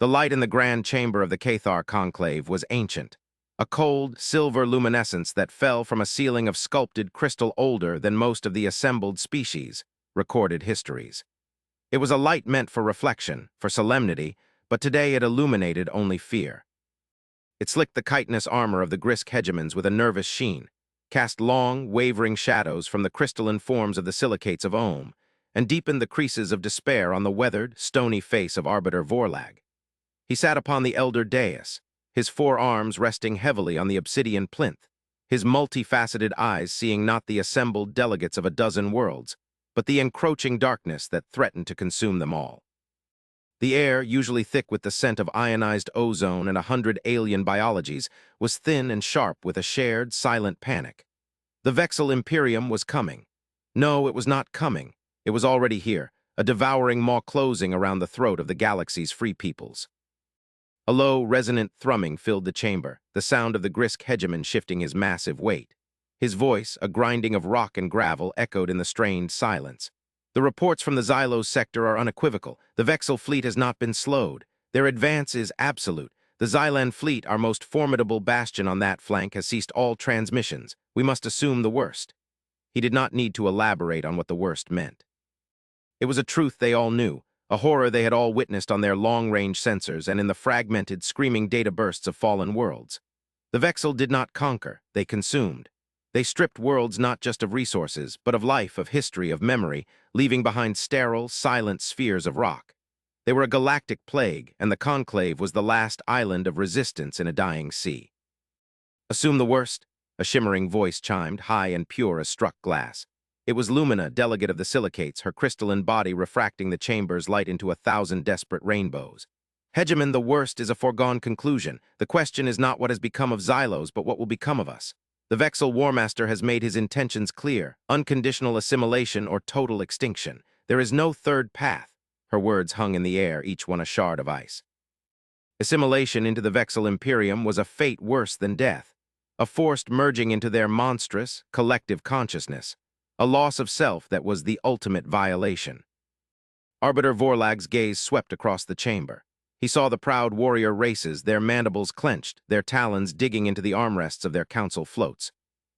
The light in the grand chamber of the Cathar conclave was ancient, a cold, silver luminescence that fell from a ceiling of sculpted crystal older than most of the assembled species' recorded histories. It was a light meant for reflection, for solemnity, but today it illuminated only fear. It slicked the chitinous armor of the Grisk hegemons with a nervous sheen, cast long, wavering shadows from the crystalline forms of the silicates of Ohm, and deepened the creases of despair on the weathered, stony face of Arbiter Vorlag. He sat upon the elder dais, his forearms resting heavily on the obsidian plinth, his multifaceted eyes seeing not the assembled delegates of a dozen worlds, but the encroaching darkness that threatened to consume them all. The air, usually thick with the scent of ionized ozone and 100 alien biologies, was thin and sharp with a shared, silent panic. The Vexel Imperium was coming. No, it was not coming. It was already here, a devouring maw closing around the throat of the galaxy's free peoples. A low, resonant thrumming filled the chamber, the sound of the Grisk hegemon shifting his massive weight. His voice, a grinding of rock and gravel, echoed in the strained silence. The reports from the Xylos sector are unequivocal. The Vexel fleet has not been slowed. Their advance is absolute. The Xylan fleet, our most formidable bastion on that flank, has ceased all transmissions. We must assume the worst. He did not need to elaborate on what the worst meant. It was a truth they all knew, a horror they had all witnessed on their long-range sensors and in the fragmented, screaming data bursts of fallen worlds. The Vexel did not conquer, they consumed. They stripped worlds not just of resources, but of life, of history, of memory, leaving behind sterile, silent spheres of rock. They were a galactic plague, and the Conclave was the last island of resistance in a dying sea. Assume the worst, a shimmering voice chimed, high and pure as struck glass. It was Lumina, delegate of the silicates, her crystalline body refracting the chamber's light into 1,000 desperate rainbows. Hegemon, the worst is a foregone conclusion. The question is not what has become of Xylos, but what will become of us. The Vexel Warmaster has made his intentions clear, unconditional assimilation or total extinction. There is no third path. Her words hung in the air, each one a shard of ice. Assimilation into the Vexel Imperium was a fate worse than death, a forced merging into their monstrous, collective consciousness, a loss of self that was the ultimate violation. Arbiter Vorlag's gaze swept across the chamber. He saw the proud warrior races, their mandibles clenched, their talons digging into the armrests of their council floats.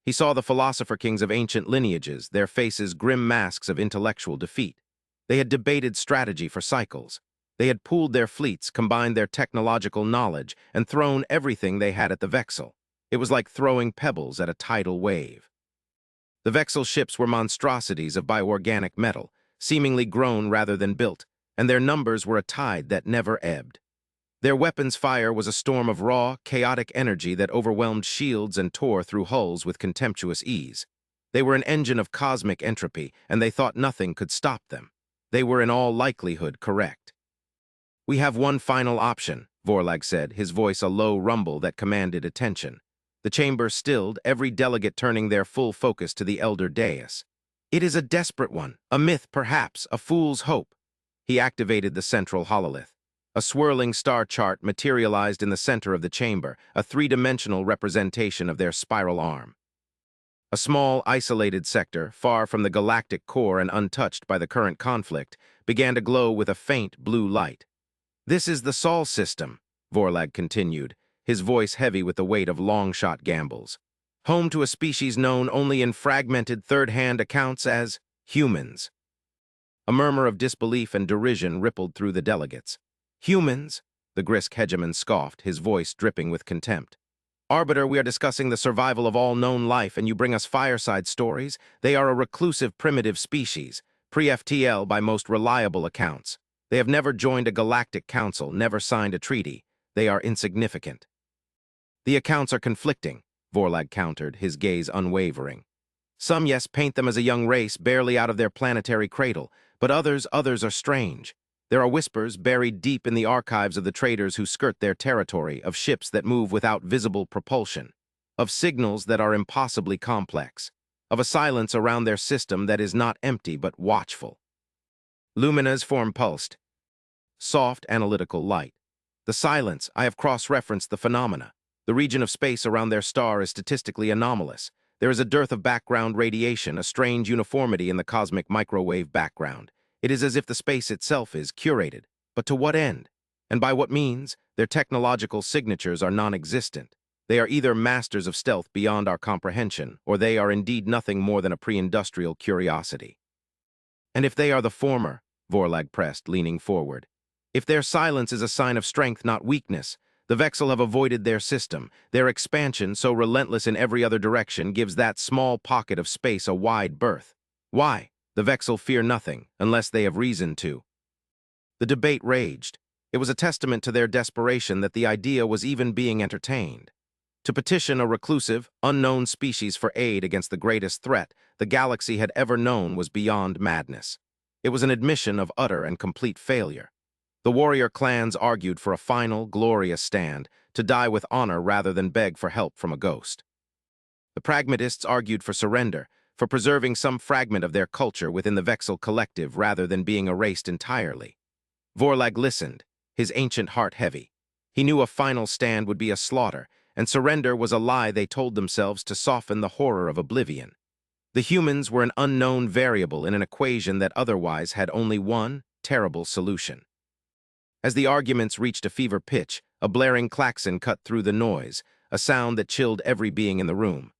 He saw the philosopher kings of ancient lineages, their faces grim masks of intellectual defeat. They had debated strategy for cycles. They had pooled their fleets, combined their technological knowledge, and thrown everything they had at the Vexel. It was like throwing pebbles at a tidal wave. The Vexel ships were monstrosities of bioorganic metal, seemingly grown rather than built, and their numbers were a tide that never ebbed. Their weapons fire was a storm of raw, chaotic energy that overwhelmed shields and tore through hulls with contemptuous ease. They were an engine of cosmic entropy, and they thought nothing could stop them. They were in all likelihood correct. "We have one final option," Vorlag said, his voice a low rumble that commanded attention. The chamber stilled, every delegate turning their full focus to the elder dais. "It is a desperate one, a myth perhaps, a fool's hope." He activated the central hololith. A swirling star chart materialized in the center of the chamber, a three-dimensional representation of their spiral arm. A small, isolated sector, far from the galactic core and untouched by the current conflict, began to glow with a faint blue light. "This is the Sol system," Vorlag continued, his voice heavy with the weight of long-shot gambles. "Home to a species known only in fragmented third-hand accounts as humans." A murmur of disbelief and derision rippled through the delegates. "Humans?" the Grisk hegemon scoffed, his voice dripping with contempt. "Arbiter, we are discussing the survival of all known life, and you bring us fireside stories? They are a reclusive primitive species, pre-FTL by most reliable accounts. They have never joined a galactic council, never signed a treaty. They are insignificant." "The accounts are conflicting," Vorlag countered, his gaze unwavering. "Some, yes, paint them as a young race barely out of their planetary cradle, but others are strange. There are whispers buried deep in the archives of the traders who skirt their territory, of ships that move without visible propulsion, of signals that are impossibly complex, of a silence around their system that is not empty but watchful." Lumina's form pulsed. Soft, analytical light. "The silence, I have cross-referenced the phenomena. The region of space around their star is statistically anomalous. There is a dearth of background radiation, a strange uniformity in the cosmic microwave background. It is as if the space itself is curated. But to what end? And by what means? Their technological signatures are non-existent. They are either masters of stealth beyond our comprehension, or they are indeed nothing more than a pre-industrial curiosity. And if they are the former, Vorlag pressed, leaning forward, if their silence is a sign of strength, not weakness, the Vexel have avoided their system. Their expansion, so relentless in every other direction, gives that small pocket of space a wide berth. Why? The Vexel fear nothing, unless they have reason to. The debate raged. It was a testament to their desperation that the idea was even being entertained. To petition a reclusive, unknown species for aid against the greatest threat the galaxy had ever known was beyond madness. It was an admission of utter and complete failure. The warrior clans argued for a final, glorious stand, to die with honor rather than beg for help from a ghost. The pragmatists argued for surrender, for preserving some fragment of their culture within the Vexel collective rather than being erased entirely. Vorlag listened, his ancient heart heavy. He knew a final stand would be a slaughter, and surrender was a lie they told themselves to soften the horror of oblivion. The humans were an unknown variable in an equation that otherwise had only one terrible solution. As the arguments reached a fever pitch, a blaring klaxon cut through the noise, a sound that chilled every being in the room.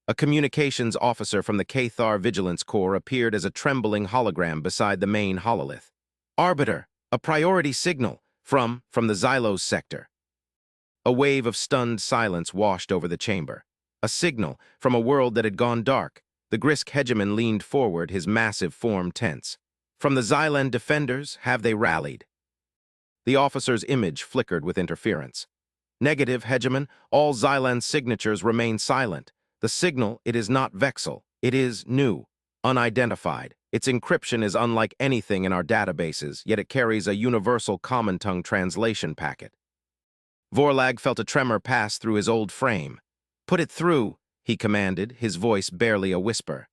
A communications officer from the Cathar Vigilance Corps appeared as a trembling hologram beside the main hololith. Arbiter, a priority signal from the Xylos sector. A wave of stunned silence washed over the chamber. A signal from a world that had gone dark. The Grisk hegemon leaned forward, his massive form tense. From the Xylan defenders, have they rallied? The officer's image flickered with interference. Negative, hegemon, all Xylan signatures remain silent. The signal, it is not Vexel. It is new, unidentified. Its encryption is unlike anything in our databases, yet it carries a universal common tongue translation packet. Vorlag felt a tremor pass through his old frame. Put it through, he commanded, his voice barely a whisper.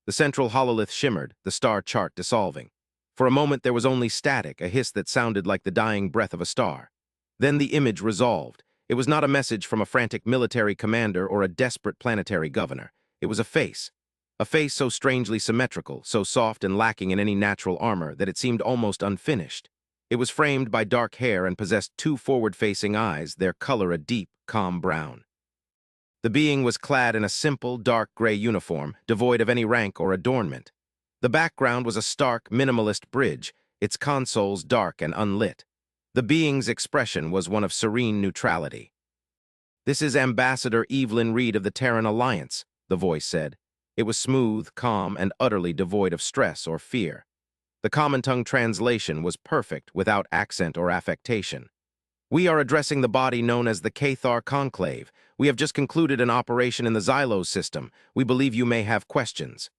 The central hololith shimmered, the star chart dissolving. For a moment there was only static, a hiss that sounded like the dying breath of a star. Then the image resolved. It was not a message from a frantic military commander or a desperate planetary governor. It was a face so strangely symmetrical, so soft and lacking in any natural armor that it seemed almost unfinished. It was framed by dark hair and possessed two forward-facing eyes, their color a deep, calm brown. The being was clad in a simple, dark gray uniform, devoid of any rank or adornment. The background was a stark, minimalist bridge, its consoles dark and unlit. The being's expression was one of serene neutrality. "This is Ambassador Evelyn Reed of the Terran Alliance," the voice said. It was smooth, calm, and utterly devoid of stress or fear. The common tongue translation was perfect, without accent or affectation. "We are addressing the body known as the Cathar Conclave. We have just concluded an operation in the Xylos system. We believe you may have questions."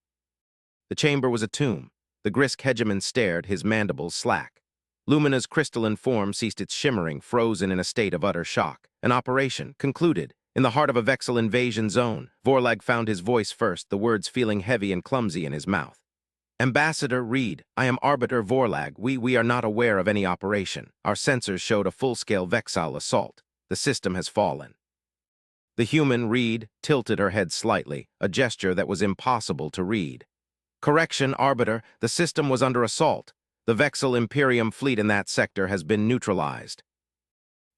The chamber was a tomb. The Grisk hegemon stared, his mandibles slack. Lumina's crystalline form ceased its shimmering, frozen in a state of utter shock. An operation, concluded, in the heart of a Vexel invasion zone. Vorlag found his voice first, the words feeling heavy and clumsy in his mouth. "Ambassador Reed, I am Arbiter Vorlag. We are not aware of any operation. Our sensors showed a full-scale Vexal assault. The system has fallen." The human, Reed, tilted her head slightly, a gesture that was impossible to read. "Correction, Arbiter, the system was under assault. The Vexel Imperium fleet in that sector has been neutralized."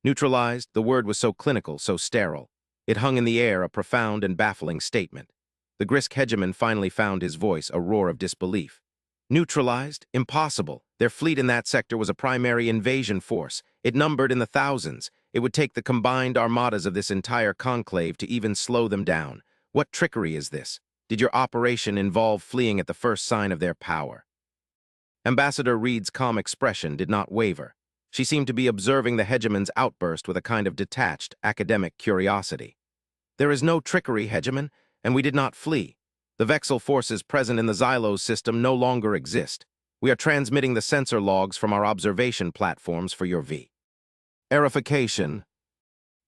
Neutralized, the word was so clinical, so sterile. It hung in the air, a profound and baffling statement. The Grisk hegemon finally found his voice, a roar of disbelief. Neutralized? Impossible. Their fleet in that sector was a primary invasion force. It numbered in the thousands. It would take the combined armadas of this entire conclave to even slow them down. What trickery is this? Did your operation involve fleeing at the first sign of their power? Ambassador Reed's calm expression did not waver. She seemed to be observing the hegemon's outburst with a kind of detached, academic curiosity. "There is no trickery, hegemon, and we did not flee. The Vexel forces present in the Xylos system no longer exist. We are transmitting the sensor logs from our observation platforms for your verification."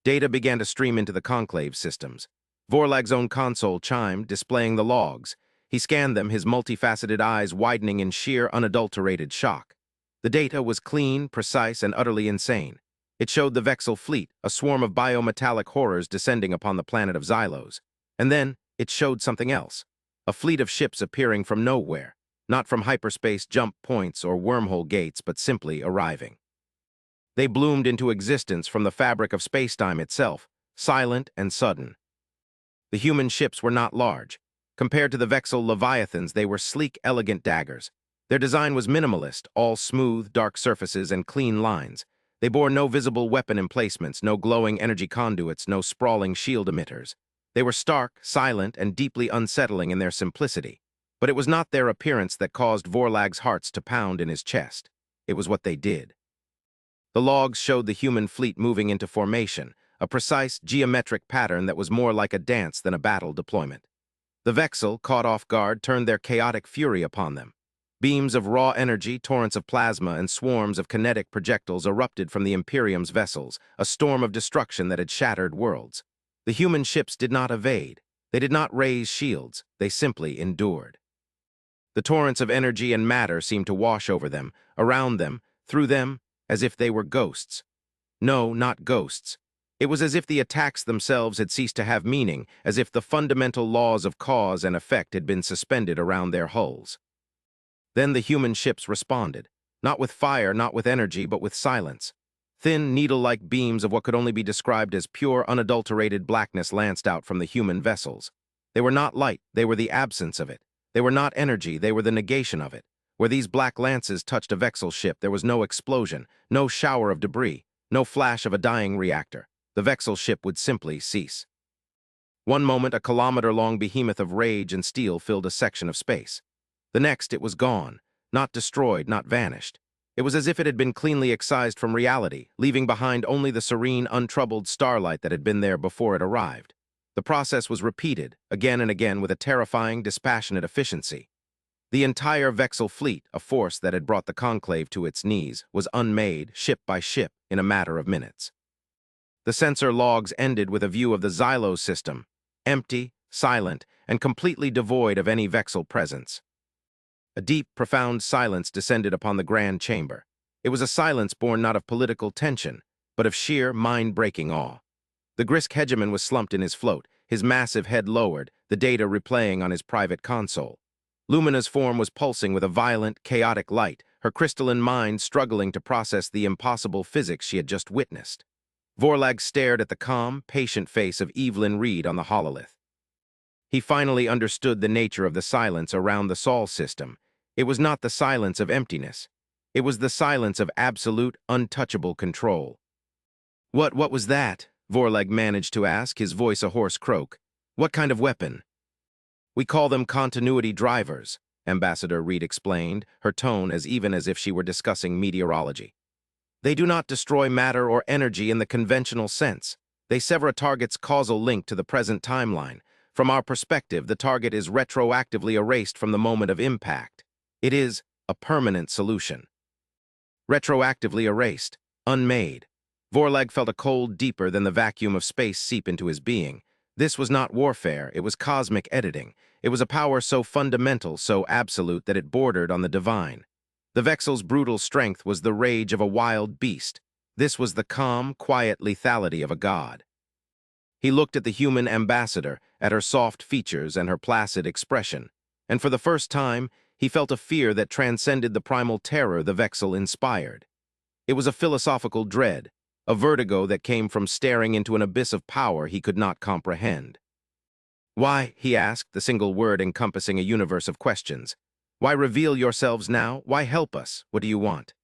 Data began to stream into the conclave systems. Vorlag's own console chimed, displaying the logs. He scanned them, his multifaceted eyes widening in sheer, unadulterated shock. The data was clean, precise, and utterly insane. It showed the Vexel fleet, a swarm of biometallic horrors descending upon the planet of Xylos. And then, it showed something else. A fleet of ships appearing from nowhere, not from hyperspace jump points or wormhole gates, but simply arriving. They bloomed into existence from the fabric of spacetime itself, silent and sudden. The human ships were not large. Compared to the Vexel Leviathans, they were sleek, elegant daggers. Their design was minimalist, all smooth, dark surfaces and clean lines. They bore no visible weapon emplacements, no glowing energy conduits, no sprawling shield emitters. They were stark, silent, and deeply unsettling in their simplicity. But it was not their appearance that caused Vorlag's hearts to pound in his chest. It was what they did. The logs showed the human fleet moving into formation, a precise, geometric pattern that was more like a dance than a battle deployment. The Vexel, caught off guard, turned their chaotic fury upon them. Beams of raw energy, torrents of plasma, and swarms of kinetic projectiles erupted from the Imperium's vessels, a storm of destruction that had shattered worlds. The human ships did not evade. They did not raise shields. They simply endured. The torrents of energy and matter seemed to wash over them, around them, through them, as if they were ghosts. No, not ghosts. It was as if the attacks themselves had ceased to have meaning, as if the fundamental laws of cause and effect had been suspended around their hulls. Then the human ships responded, not with fire, not with energy, but with silence. Thin, needle-like beams of what could only be described as pure, unadulterated blackness lanced out from the human vessels. They were not light, they were the absence of it. They were not energy, they were the negation of it. Where these black lances touched a Vexel ship, there was no explosion, no shower of debris, no flash of a dying reactor. The Vexel ship would simply cease. One moment, a kilometer-long behemoth of rage and steel filled a section of space. The next, it was gone, not destroyed, not vanished. It was as if it had been cleanly excised from reality, leaving behind only the serene, untroubled starlight that had been there before it arrived. The process was repeated, again and again, with a terrifying, dispassionate efficiency. The entire Vexel fleet, a force that had brought the Conclave to its knees, was unmade, ship by ship, in a matter of minutes. The sensor logs ended with a view of the Xylo system, empty, silent, and completely devoid of any Vexel presence. A deep, profound silence descended upon the grand chamber. It was a silence born not of political tension, but of sheer, mind-breaking awe. The Grisk hegemon was slumped in his float, his massive head lowered, the data replaying on his private console. Lumina's form was pulsing with a violent, chaotic light, her crystalline mind struggling to process the impossible physics she had just witnessed. Vorlag stared at the calm, patient face of Evelyn Reed on the hololith. He finally understood the nature of the silence around the Sol system. It was not the silence of emptiness. It was the silence of absolute, untouchable control. What was that? Vorlag managed to ask, his voice a hoarse croak. What kind of weapon? We call them continuity drivers, Ambassador Reed explained, her tone as even as if she were discussing meteorology. They do not destroy matter or energy in the conventional sense. They sever a target's causal link to the present timeline. From our perspective, the target is retroactively erased from the moment of impact. It is a permanent solution. Retroactively erased, unmade. Vorlag felt a cold deeper than the vacuum of space seep into his being. This was not warfare, it was cosmic editing. It was a power so fundamental, so absolute, that it bordered on the divine. The Vexel's brutal strength was the rage of a wild beast. This was the calm, quiet lethality of a god. He looked at the human ambassador, at her soft features and her placid expression, and for the first time, he felt a fear that transcended the primal terror the Vexel inspired. It was a philosophical dread, a vertigo that came from staring into an abyss of power he could not comprehend. Why, he asked, the single word encompassing a universe of questions. Why reveal yourselves now? Why help us? What do you want?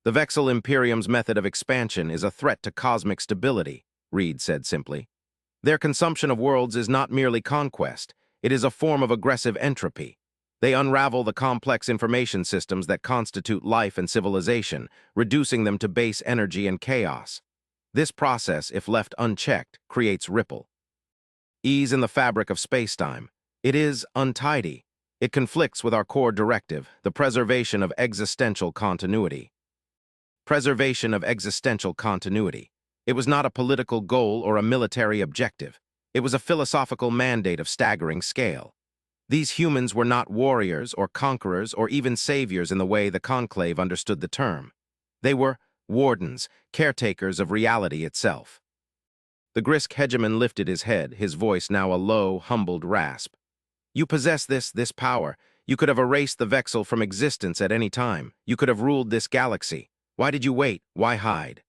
The Vexel Imperium's method of expansion is a threat to cosmic stability, Reed said simply. Their consumption of worlds is not merely conquest, it is a form of aggressive entropy. They unravel the complex information systems that constitute life and civilization, reducing them to base energy and chaos. This process, if left unchecked, creates ripple. Ease in the fabric of spacetime. It is untidy. It conflicts with our core directive, the preservation of existential continuity. Preservation of existential continuity. It was not a political goal or a military objective. It was a philosophical mandate of staggering scale. These humans were not warriors or conquerors or even saviors in the way the Conclave understood the term. They were wardens, caretakers of reality itself. The Grisk hegemon lifted his head, his voice now a low, humbled rasp. You possess this power. You could have erased the Vexel from existence at any time. You could have ruled this galaxy. Why did you wait? Why hide?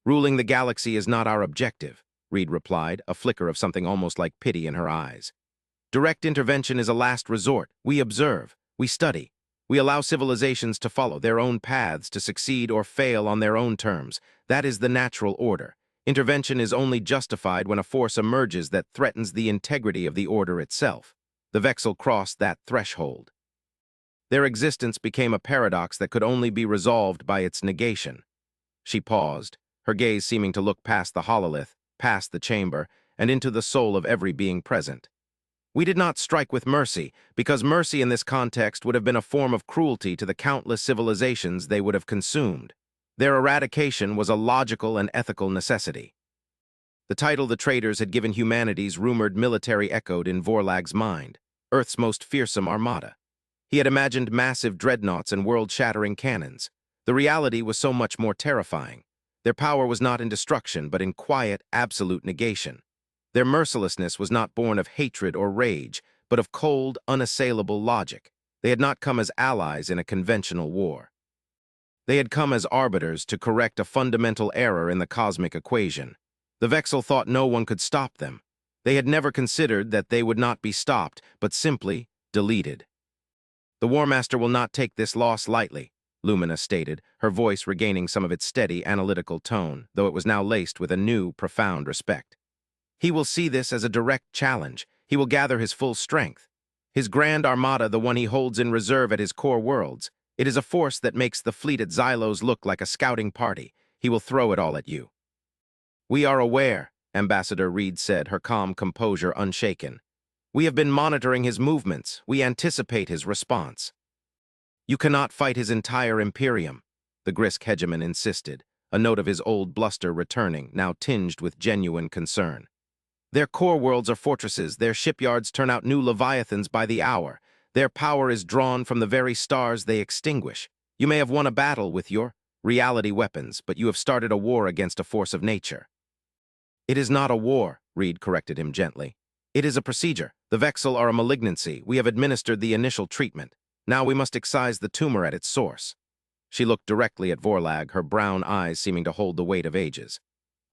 Ruling the galaxy is not our objective, Reed replied, a flicker of something almost like pity in her eyes. Direct intervention is a last resort. We observe. We study. We allow civilizations to follow their own paths to succeed or fail on their own terms. That is the natural order. Intervention is only justified when a force emerges that threatens the integrity of the order itself. The Vexil crossed that threshold. Their existence became a paradox that could only be resolved by its negation. She paused, her gaze seeming to look past the hololith, past the chamber, and into the soul of every being present. We did not strike with mercy, because mercy in this context would have been a form of cruelty to the countless civilizations they would have consumed. Their eradication was a logical and ethical necessity. The title the traitors had given humanity's rumored military echoed in Vorlag's mind, Earth's most fearsome armada. He had imagined massive dreadnoughts and world-shattering cannons. The reality was so much more terrifying. Their power was not in destruction, but in quiet, absolute negation. Their mercilessness was not born of hatred or rage, but of cold, unassailable logic. They had not come as allies in a conventional war. They had come as arbiters to correct a fundamental error in the cosmic equation. The Vexil thought no one could stop them. They had never considered that they would not be stopped, but simply deleted. The War Master will not take this loss lightly, Lumina stated, her voice regaining some of its steady, analytical tone, though it was now laced with a new, profound respect. He will see this as a direct challenge. He will gather his full strength. His grand armada, the one he holds in reserve at his core worlds, it is a force that makes the fleet at Xylos look like a scouting party. He will throw it all at you. We are aware, Ambassador Reed said, her calm composure unshaken. We have been monitoring his movements. We anticipate his response. You cannot fight his entire Imperium, the Grisk hegemon insisted, a note of his old bluster returning, now tinged with genuine concern. Their core worlds are fortresses, their shipyards turn out new leviathans by the hour. Their power is drawn from the very stars they extinguish. You may have won a battle with your reality weapons, but you have started a war against a force of nature. It is not a war, Reed corrected him gently. It is a procedure. The Vexil are a malignancy. We have administered the initial treatment. Now we must excise the tumor at its source. She looked directly at Vorlag, her brown eyes seeming to hold the weight of ages.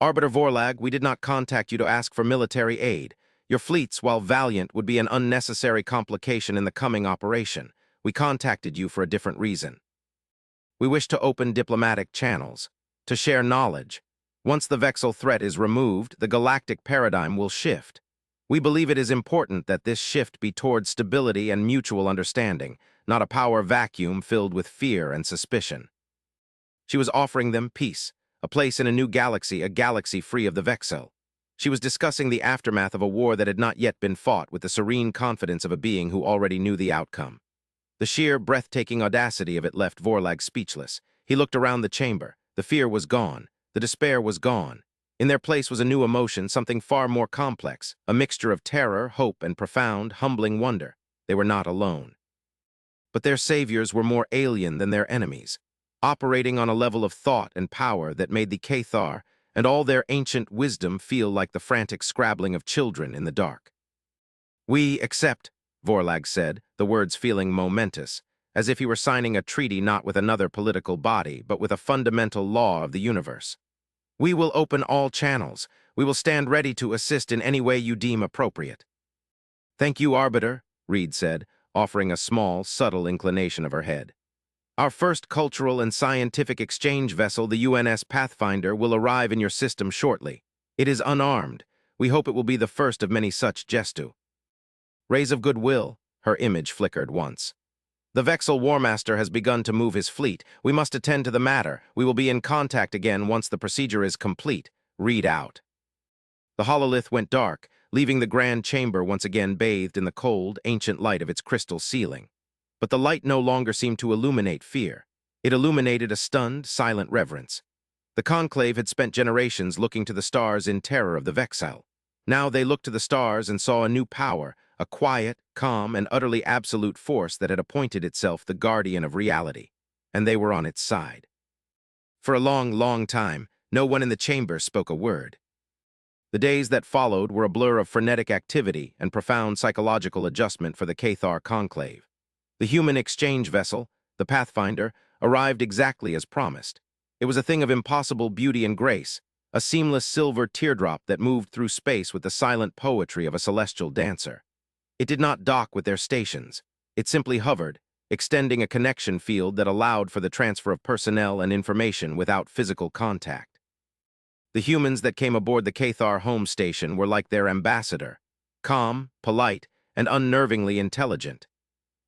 Arbiter Vorlag, we did not contact you to ask for military aid. Your fleets, while valiant, would be an unnecessary complication in the coming operation. We contacted you for a different reason. We wish to open diplomatic channels, to share knowledge. Once the Vexil threat is removed, the galactic paradigm will shift. We believe it is important that this shift be towards stability and mutual understanding, not a power vacuum filled with fear and suspicion. She was offering them peace, a place in a new galaxy, a galaxy free of the Vexil. She was discussing the aftermath of a war that had not yet been fought with the serene confidence of a being who already knew the outcome. The sheer, breathtaking audacity of it left Vorlag speechless. He looked around the chamber. The fear was gone. The despair was gone. In their place was a new emotion, something far more complex, a mixture of terror, hope, and profound, humbling wonder. They were not alone. But their saviors were more alien than their enemies, operating on a level of thought and power that made the Cathar and all their ancient wisdom feel like the frantic scrabbling of children in the dark. We accept, Vorlag said, the words feeling momentous, as if he were signing a treaty not with another political body, but with a fundamental law of the universe. We will open all channels. We will stand ready to assist in any way you deem appropriate. Thank you, Arbiter, Reed said, offering a small, subtle inclination of her head. Our first cultural and scientific exchange vessel, the UNS Pathfinder, will arrive in your system shortly. It is unarmed. We hope it will be the first of many such gestu. Rays of goodwill, her image flickered once. The Vexil War Master has begun to move his fleet. We must attend to the matter. We will be in contact again once the procedure is complete. Read out. The hololith went dark, leaving the grand chamber once again bathed in the cold, ancient light of its crystal ceiling. But the light no longer seemed to illuminate fear. It illuminated a stunned, silent reverence. The conclave had spent generations looking to the stars in terror of the Vexil. Now they looked to the stars and saw a new power, a quiet, calm, and utterly absolute force that had appointed itself the guardian of reality, and they were on its side. For a long, long time, no one in the chamber spoke a word. The days that followed were a blur of frenetic activity and profound psychological adjustment for the Cathar conclave. The human exchange vessel, the Pathfinder, arrived exactly as promised. It was a thing of impossible beauty and grace, a seamless silver teardrop that moved through space with the silent poetry of a celestial dancer. It did not dock with their stations. It simply hovered, extending a connection field that allowed for the transfer of personnel and information without physical contact. The humans that came aboard the Cathar home station were like their ambassador, calm, polite, and unnervingly intelligent.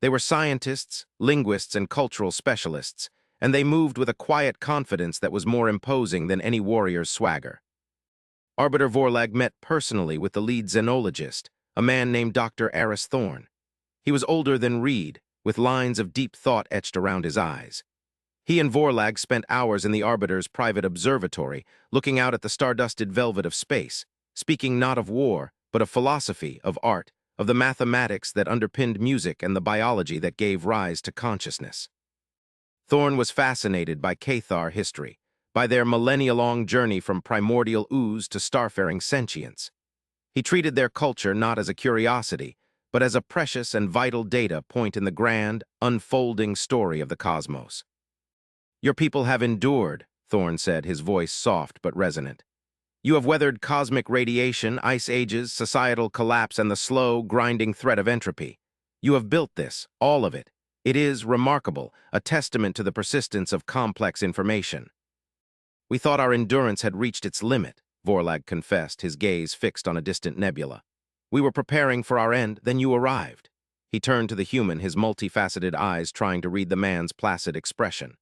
They were scientists, linguists, and cultural specialists, and they moved with a quiet confidence that was more imposing than any warrior's swagger. Arbiter Vorlag met personally with the lead xenologist, a man named Dr. Aris Thorn. He was older than Reed, with lines of deep thought etched around his eyes. He and Vorlag spent hours in the Arbiter's private observatory, looking out at the stardusted velvet of space, speaking not of war, but of philosophy, of art, of the mathematics that underpinned music and the biology that gave rise to consciousness. Thorn was fascinated by Cathar history, by their millennia-long journey from primordial ooze to starfaring sentience. He treated their culture not as a curiosity, but as a precious and vital data point in the grand, unfolding story of the cosmos. "Your people have endured," Thorn said, his voice soft but resonant. "You have weathered cosmic radiation, ice ages, societal collapse, and the slow, grinding threat of entropy. You have built this, all of it. It is remarkable, a testament to the persistence of complex information." "We thought our endurance had reached its limit," Vorlag confessed, his gaze fixed on a distant nebula. "We were preparing for our end, then you arrived." He turned to the human, his multifaceted eyes trying to read the man's placid expression.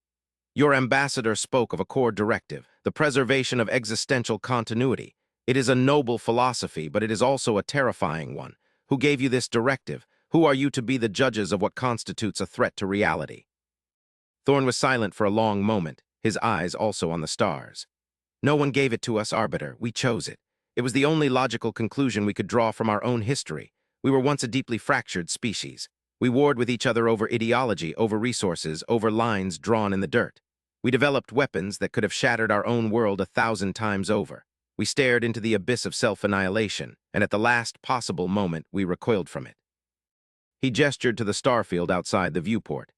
"Your ambassador spoke of a core directive, the preservation of existential continuity. It is a noble philosophy, but it is also a terrifying one. Who gave you this directive? Who are you to be the judges of what constitutes a threat to reality?" Thorn was silent for a long moment, his eyes also on the stars. "No one gave it to us, Arbiter. We chose it. It was the only logical conclusion we could draw from our own history. We were once a deeply fractured species. We warred with each other over ideology, over resources, over lines drawn in the dirt. We developed weapons that could have shattered our own world 1,000 times over. We stared into the abyss of self-annihilation, and at the last possible moment, we recoiled from it." He gestured to the starfield outside the viewport.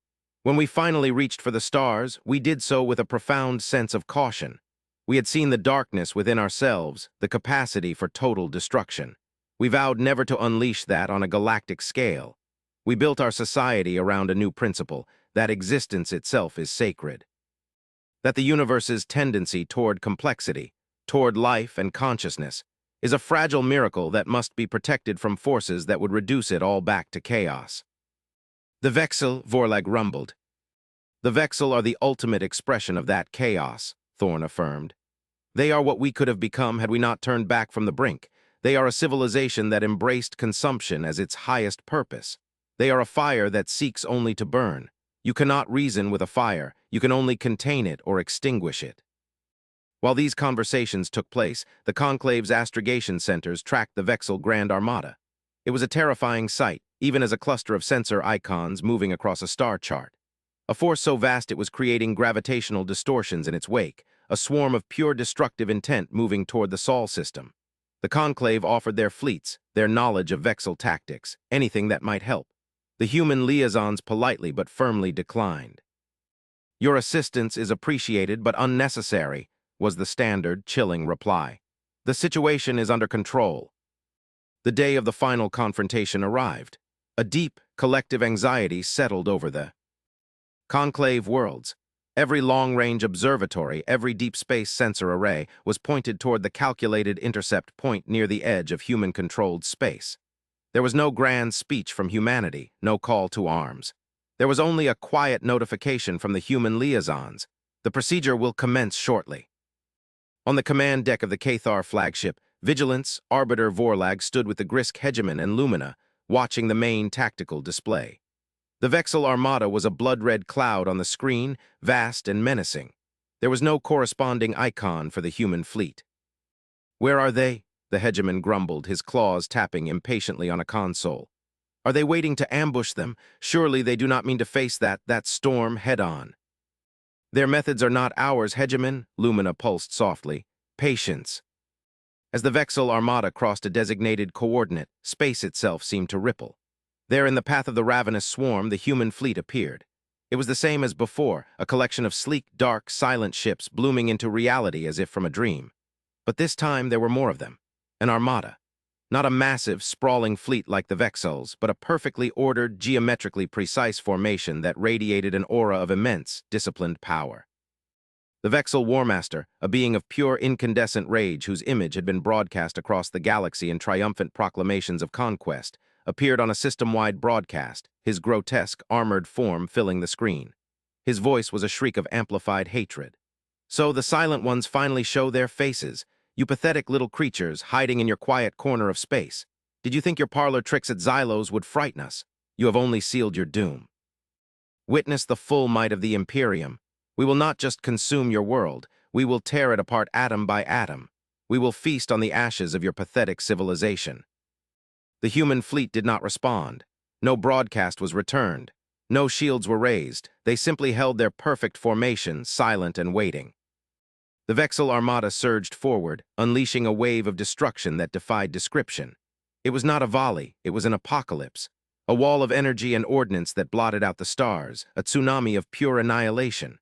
"When we finally reached for the stars, we did so with a profound sense of caution. We had seen the darkness within ourselves, the capacity for total destruction. We vowed never to unleash that on a galactic scale. We built our society around a new principle, that existence itself is sacred. That the universe's tendency toward complexity, toward life and consciousness, is a fragile miracle that must be protected from forces that would reduce it all back to chaos." "The Vexil," Vorlag rumbled. "The Vexil are the ultimate expression of that chaos," Thorn affirmed. "They are what we could have become had we not turned back from the brink. They are a civilization that embraced consumption as its highest purpose. They are a fire that seeks only to burn. You cannot reason with a fire, you can only contain it or extinguish it." While these conversations took place, the Conclave's astrogation centers tracked the Vexil Grand Armada. It was a terrifying sight, even as a cluster of sensor icons moving across a star chart. A force so vast it was creating gravitational distortions in its wake, a swarm of pure destructive intent moving toward the Sol system. The Conclave offered their fleets, their knowledge of Vexil tactics, anything that might help. The human liaisons politely but firmly declined. "Your assistance is appreciated but unnecessary," was the standard, chilling reply. "The situation is under control." The day of the final confrontation arrived. A deep, collective anxiety settled over the Conclave worlds. Every long-range observatory, every deep space sensor array was pointed toward the calculated intercept point near the edge of human-controlled space. There was no grand speech from humanity, no call to arms. There was only a quiet notification from the human liaisons. "The procedure will commence shortly." On the command deck of the Cathar flagship, Vigilance, Arbiter Vorlag stood with the Grisk Hegemon and Lumina, watching the main tactical display. The Vexil Armada was a blood-red cloud on the screen, vast and menacing. There was no corresponding icon for the human fleet. "Where are they?" the Hegemon grumbled, his claws tapping impatiently on a console. "Are they waiting to ambush them? Surely they do not mean to face that storm head-on." "Their methods are not ours, Hegemon," Lumina pulsed softly. "Patience." As the Vexil Armada crossed a designated coordinate, space itself seemed to ripple. There in the path of the ravenous swarm, the human fleet appeared. It was the same as before, a collection of sleek, dark, silent ships blooming into reality as if from a dream. But this time there were more of them. An armada. Not a massive, sprawling fleet like the Vexels, but a perfectly ordered, geometrically precise formation that radiated an aura of immense, disciplined power. The Vexel Warmaster, a being of pure incandescent rage whose image had been broadcast across the galaxy in triumphant proclamations of conquest, appeared on a system-wide broadcast, his grotesque, armored form filling the screen. His voice was a shriek of amplified hatred. So the Silent Ones finally show their faces, you pathetic little creatures hiding in your quiet corner of space. Did you think your parlor tricks at Xylos would frighten us? You have only sealed your doom. Witness the full might of the Imperium. We will not just consume your world, we will tear it apart atom by atom. We will feast on the ashes of your pathetic civilization. The human fleet did not respond. No broadcast was returned. No shields were raised. They simply held their perfect formation, silent and waiting. The Vexel Armada surged forward, unleashing a wave of destruction that defied description. It was not a volley, it was an apocalypse. A wall of energy and ordnance that blotted out the stars, a tsunami of pure annihilation.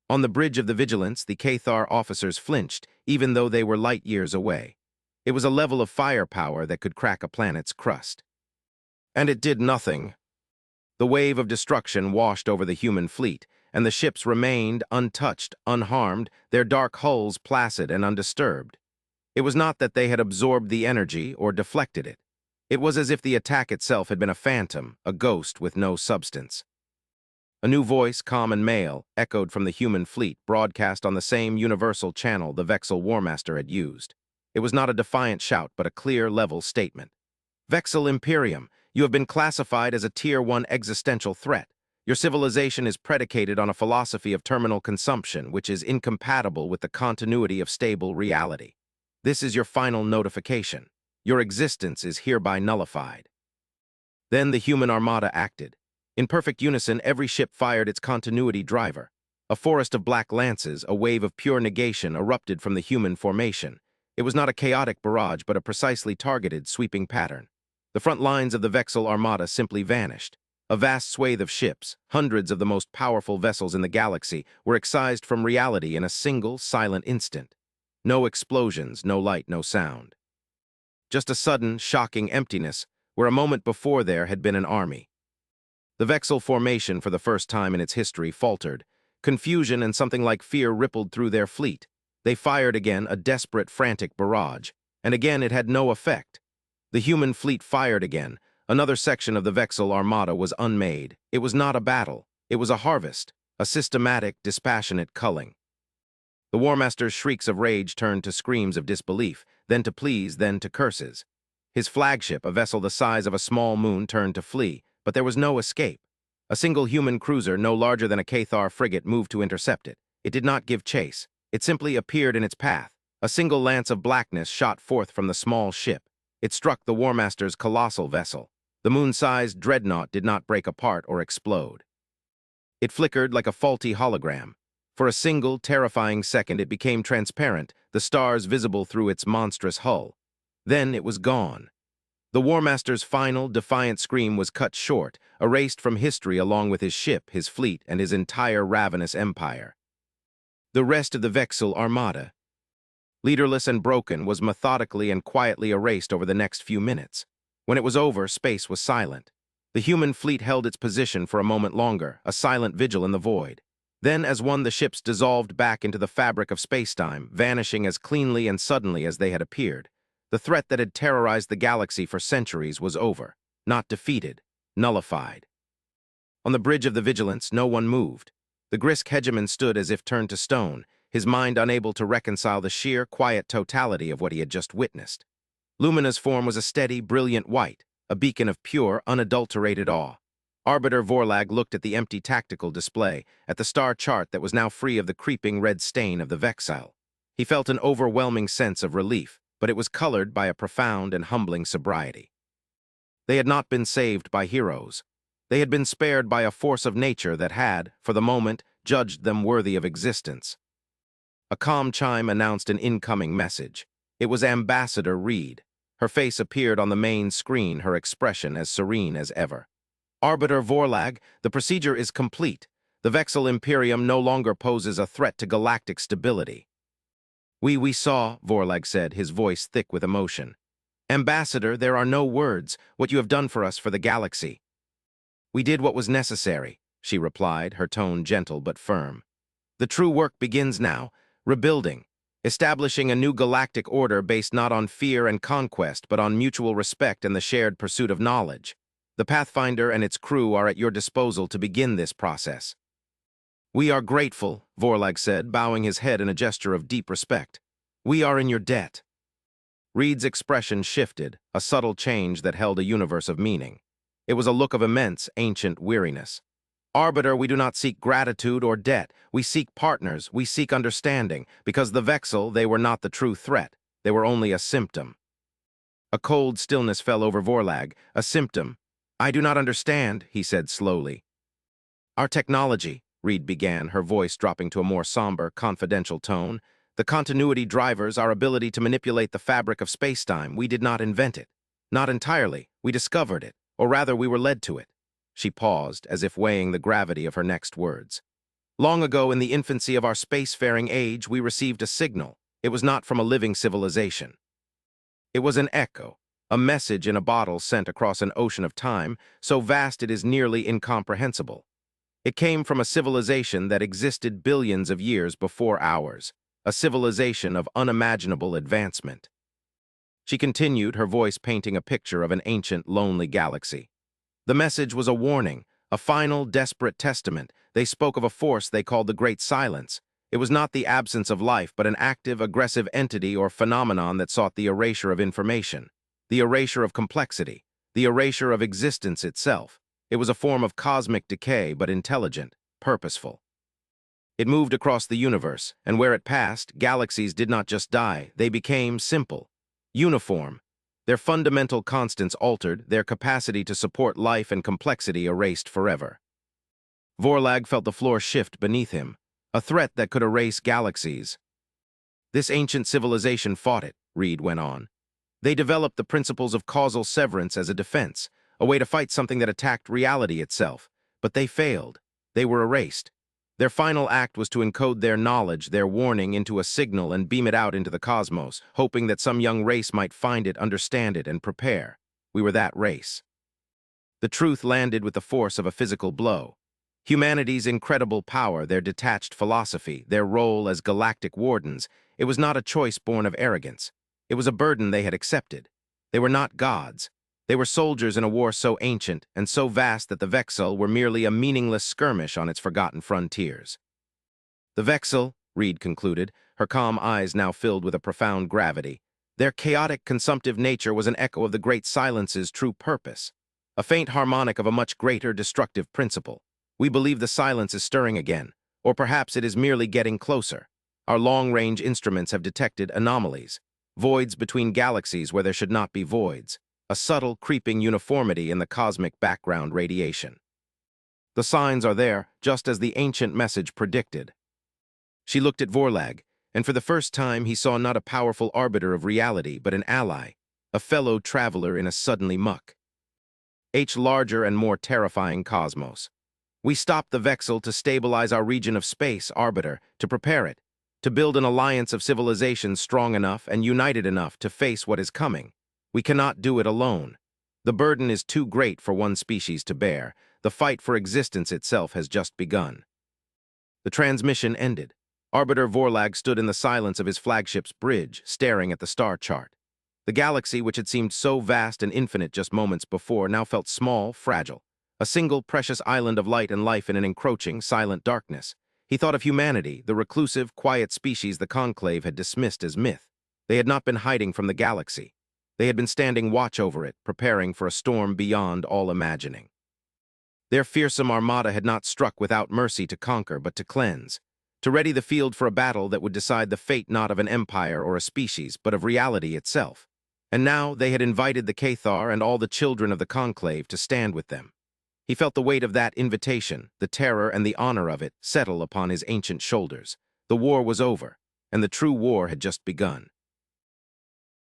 On the bridge of the Vigilance, the Cathar officers flinched, even though they were light years away. It was a level of firepower that could crack a planet's crust. And it did nothing. The wave of destruction washed over the human fleet, and the ships remained untouched, unharmed, their dark hulls placid and undisturbed. It was not that they had absorbed the energy or deflected it. It was as if the attack itself had been a phantom, a ghost with no substance. A new voice, calm and male, echoed from the human fleet, broadcast on the same universal channel the Vexel Warmaster had used. It was not a defiant shout, but a clear, level statement. Vexel Imperium, you have been classified as a Tier 1 existential threat. Your civilization is predicated on a philosophy of terminal consumption, which is incompatible with the continuity of stable reality. This is your final notification. Your existence is hereby nullified. Then the human armada acted. In perfect unison, every ship fired its continuity driver. A forest of black lances, a wave of pure negation erupted from the human formation. It was not a chaotic barrage, but a precisely targeted, sweeping pattern. The front lines of the Vexel Armada simply vanished. A vast swathe of ships, hundreds of the most powerful vessels in the galaxy, were excised from reality in a single, silent instant. No explosions, no light, no sound. Just a sudden, shocking emptiness, where a moment before there had been an army. The Vexel formation, for the first time in its history, faltered. Confusion and something like fear rippled through their fleet. They fired again, a desperate, frantic barrage. And again it had no effect. The human fleet fired again. Another section of the Vexel Armada was unmade. It was not a battle. It was a harvest, a systematic, dispassionate culling. The Warmaster's shrieks of rage turned to screams of disbelief, then to pleas, then to curses. His flagship, a vessel the size of a small moon, turned to flee, but there was no escape. A single human cruiser, no larger than a Cathar frigate, moved to intercept it. It did not give chase. It simply appeared in its path. A single lance of blackness shot forth from the small ship. It struck the Warmaster's colossal vessel. The moon-sized dreadnought did not break apart or explode. It flickered like a faulty hologram. For a single, terrifying second, it became transparent, the stars visible through its monstrous hull. Then it was gone. The Warmaster's final, defiant scream was cut short, erased from history along with his ship, his fleet, and his entire ravenous empire. The rest of the Vexel Armada, leaderless and broken, was methodically and quietly erased over the next few minutes. When it was over, space was silent. The human fleet held its position for a moment longer, a silent vigil in the void. Then, as one, the ships dissolved back into the fabric of spacetime, vanishing as cleanly and suddenly as they had appeared. The threat that had terrorized the galaxy for centuries was over, not defeated, nullified. On the bridge of the Vigilance, no one moved. The Grisk hegemon stood as if turned to stone, his mind unable to reconcile the sheer, quiet totality of what he had just witnessed. Lumina's form was a steady, brilliant white, a beacon of pure, unadulterated awe. Arbiter Vorlag looked at the empty tactical display, at the star chart that was now free of the creeping red stain of the Vexile. He felt an overwhelming sense of relief, but it was colored by a profound and humbling sobriety. They had not been saved by heroes. They had been spared by a force of nature that had, for the moment, judged them worthy of existence. A calm chime announced an incoming message. It was Ambassador Reed. Her face appeared on the main screen, her expression as serene as ever. Arbiter Vorlag, the procedure is complete. The Vexil Imperium no longer poses a threat to galactic stability. We saw, Vorlag said, his voice thick with emotion. Ambassador, there are no words, what you have done for us, for the galaxy. We did what was necessary, she replied, her tone gentle but firm. The true work begins now, rebuilding, establishing a new galactic order based not on fear and conquest, but on mutual respect and the shared pursuit of knowledge. The Pathfinder and its crew are at your disposal to begin this process. We are grateful, Vorlag said, bowing his head in a gesture of deep respect. We are in your debt. Reed's expression shifted, a subtle change that held a universe of meaning. It was a look of immense, ancient weariness. Arbiter, we do not seek gratitude or debt. We seek partners, we seek understanding, because the Vexil, they were not the true threat. They were only a symptom. A cold stillness fell over Vorlag, a symptom. I do not understand, he said slowly. Our technology, Reed began, her voice dropping to a more somber, confidential tone. The continuity drivers, our ability to manipulate the fabric of spacetime, we did not invent it. Not entirely, we discovered it, or rather we were led to it. She paused, as if weighing the gravity of her next words. Long ago, in the infancy of our spacefaring age, we received a signal. It was not from a living civilization. It was an echo, a message in a bottle sent across an ocean of time, so vast it is nearly incomprehensible. It came from a civilization that existed billions of years before ours, a civilization of unimaginable advancement. She continued, her voice painting a picture of an ancient, lonely galaxy. The message was a warning, a final, desperate testament. They spoke of a force they called the Great Silence. It was not the absence of life, but an active, aggressive entity or phenomenon that sought the erasure of information, the erasure of complexity, the erasure of existence itself. It was a form of cosmic decay, but intelligent, purposeful. It moved across the universe, and where it passed, galaxies did not just die, they became simple, uniform. Their fundamental constants altered, their capacity to support life and complexity erased forever. Vorlag felt the floor shift beneath him, a threat that could erase galaxies. This ancient civilization fought it, Reed went on. They developed the principles of causal severance as a defense, a way to fight something that attacked reality itself. But they failed. They were erased. Their final act was to encode their knowledge, their warning, into a signal and beam it out into the cosmos, hoping that some young race might find it, understand it, and prepare. We were that race. The truth landed with the force of a physical blow. Humanity's incredible power, their detached philosophy, their role as galactic wardens, it was not a choice born of arrogance. It was a burden they had accepted. They were not gods. They were soldiers in a war so ancient and so vast that the Vexil were merely a meaningless skirmish on its forgotten frontiers. The Vexil, Reed concluded, her calm eyes now filled with a profound gravity, their chaotic, consumptive nature was an echo of the Great Silence's true purpose, a faint harmonic of a much greater destructive principle. We believe the silence is stirring again, or perhaps it is merely getting closer. Our long-range instruments have detected anomalies, voids between galaxies where there should not be voids, a subtle, creeping uniformity in the cosmic background radiation. The signs are there, just as the ancient message predicted. She looked at Vorlag, and for the first time he saw not a powerful arbiter of reality, but an ally, a fellow traveler in a suddenly much larger and more terrifying cosmos. We stopped the Vexil to stabilize our region of space, Arbiter, to prepare it, to build an alliance of civilizations strong enough and united enough to face what is coming. We cannot do it alone. The burden is too great for one species to bear. The fight for existence itself has just begun. The transmission ended. Arbiter Vorlag stood in the silence of his flagship's bridge, staring at the star chart. The galaxy, which had seemed so vast and infinite just moments before, now felt small, fragile. A single precious island of light and life in an encroaching, silent darkness. He thought of humanity, the reclusive, quiet species the Conclave had dismissed as myth. They had not been hiding from the galaxy. They had been standing watch over it, preparing for a storm beyond all imagining. Their fearsome armada had not struck without mercy to conquer, but to cleanse, to ready the field for a battle that would decide the fate not of an empire or a species, but of reality itself. And now they had invited the Cathar and all the children of the Conclave to stand with them. He felt the weight of that invitation, the terror and the honor of it, settle upon his ancient shoulders. The war was over, and the true war had just begun.